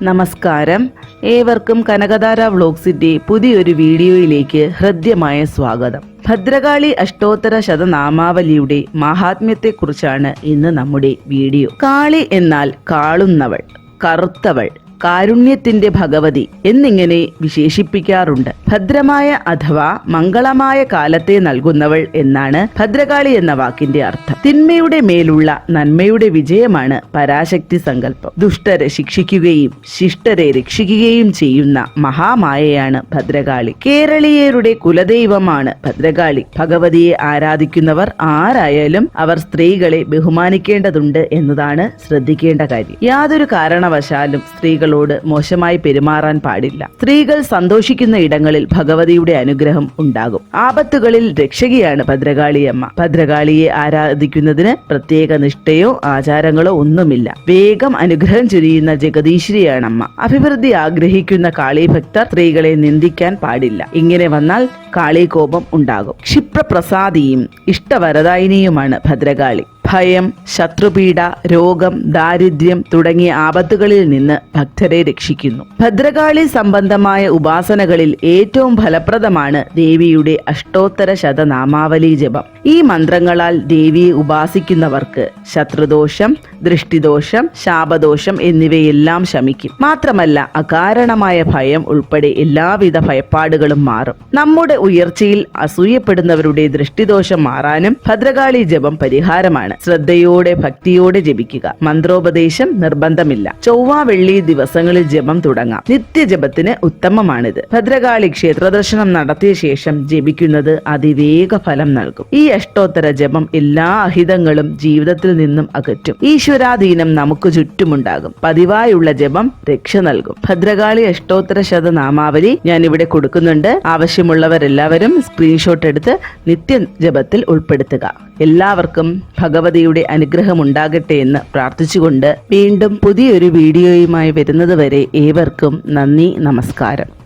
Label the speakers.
Speaker 1: നമസ്കാരം, ഏവർക്കും കനകധാര വ്ലോഗ്സിന്റെ പുതിയൊരു വീഡിയോയിലേക്ക് ഹൃദ്യമായ സ്വാഗതം. ഭദ്രകാളി അഷ്ടോത്തര ശതനാമാവലിയുടെ മഹാത്മ്യത്തെക്കുറിച്ചാണ് ഇന്ന് നമ്മുടെ വീഡിയോ. കാളി എന്നാൽ കാളുന്നവൾ, കറുത്തവൾ, കാരുണ്യത്തിന്റെ ഭഗവതി എന്നിങ്ങനെ വിശേഷിപ്പിക്കാറുണ്ട്. ഭദ്രമായ അഥവാ മംഗളമായ കാലത്തെ നൽകുന്നവൾ എന്നാണ് ഭദ്രകാളി എന്ന വാക്കിന്റെ അർത്ഥം. തിന്മയുടെ മേലുള്ള നന്മയുടെ വിജയമാണ് പരാശക്തി സങ്കല്പം. ദുഷ്ടരെ ശിക്ഷിക്കുകയും ശിഷ്ടരെ രക്ഷിക്കുകയും ചെയ്യുന്ന മഹാമായയാണ് ഭദ്രകാളി. കേരളീയരുടെ കുലദൈവമാണ് ഭദ്രകാളി. ഭഗവതിയെ ആരാധിക്കുന്നവർ ആരായാലും അവർ സ്ത്രീകളെ ബഹുമാനിക്കേണ്ടതുണ്ട് എന്നതാണ് ശ്രദ്ധിക്കേണ്ട കാര്യം. യാതൊരു കാരണവശാലും സ്ത്രീകളോട് മോശമായി പെരുമാറാൻ പാടില്ല. സ്ത്രീകൾ സന്തോഷിക്കുന്ന ഇടങ്ങളിൽ ഭഗവതിയുടെ അനുഗ്രഹം ഉണ്ടാകും. ആപത്തുകളിൽ രക്ഷകിയാണ് ഭദ്രകാളിയമ്മ. ഭദ്രകാളിയെ ആരാധിക്കുന്നതിന് പ്രത്യേക നിഷ്ഠയോ ആചാരങ്ങളോ ഒന്നുമില്ല. വേഗം അനുഗ്രഹം ചൊരിയുന്ന ജഗദീശ്വരിയാണമ്മ. അഭിവൃദ്ധി ആഗ്രഹിക്കുന്ന കാളീഭക്തർ സ്ത്രീകളെ നിന്ദിക്കാൻ പാടില്ല. ഇങ്ങനെ വന്നാൽ കാളീകോപം ഉണ്ടാകും. ക്ഷിപ്രപ്രസാദിയും ഇഷ്ടവരദായിനിയുമാണ് ഭദ്രകാളി. ഭയം, ശത്രുപീഡ, രോഗം, ദാരിദ്ര്യം തുടങ്ങിയ ആപത്തുകളിൽ നിന്ന് ഭക്തരെ രക്ഷിക്കുന്നു. ഭദ്രകാളി സംബന്ധമായ ഉപാസനകളിൽ ഏറ്റവും ഫലപ്രദമാണ് ദേവിയുടെ അഷ്ടോത്തര ശതനാമാവലി ജപം. ഈ മന്ത്രങ്ങളാൽ ദേവിയെ ഉപാസിക്കുന്നവർക്ക് ശത്രുദോഷം, ദൃഷ്ടിദോഷം, ശാപദോഷം എന്നിവയെല്ലാം ശമിക്കും. മാത്രമല്ല അകാരണമായ ഭയം ഉൾപ്പെടെ എല്ലാവിധ ഭയപ്പാടുകളും മാറും. നമ്മുടെ ഉയർച്ചയിൽ അസൂയപ്പെടുന്നവരുടെ ദൃഷ്ടിദോഷം മാറാനും ഭദ്രകാളി ജപം പരിഹാരമാണ്. ശ്രദ്ധയോടെ ഭക്തിയോടെ ജപിക്കുക. മന്ത്രോപദേശം നിർബന്ധമില്ല. ചൊവ്വ, വെള്ളി ദിവസങ്ങളിൽ ജപം തുടങ്ങാം. നിത്യജപത്തിന് ഉത്തമമാണിത്. ഭദ്രകാളി ക്ഷേത്ര ദർശനം നടത്തിയ ശേഷം ജപിക്കുന്നത് അതിവേഗ ഫലം നൽകും. ഈ അഷ്ടോത്തര ജപം എല്ലാ അഹിതങ്ങളും ജീവിതത്തിൽ നിന്നും അകറ്റും. ഈശ്വരാധീനം നമുക്ക് ചുറ്റുമുണ്ടാകും. പതിവായുള്ള ജപം രക്ഷ നൽകും. ഭദ്രകാളി അഷ്ടോത്തര ശതനാമാവലി ഞാൻ ഇവിടെ കൊടുക്കുന്നുണ്ട്. ആവശ്യമുള്ളവരെല്ലാവരും സ്ക്രീൻഷോട്ട് എടുത്ത് നിത്യജപത്തിൽ ഉൾപ്പെടുത്തുക. എല്ലാവർക്കും ഭഗവതിയുടെ അനുഗ്രഹം ഉണ്ടാകട്ടെ എന്ന് പ്രാർത്ഥിച്ചുകൊണ്ട് വീണ്ടും പുതിയൊരു വീഡിയോയുമായി വരുന്നത് വരെ ഏവർക്കും നന്ദി, നമസ്കാരം.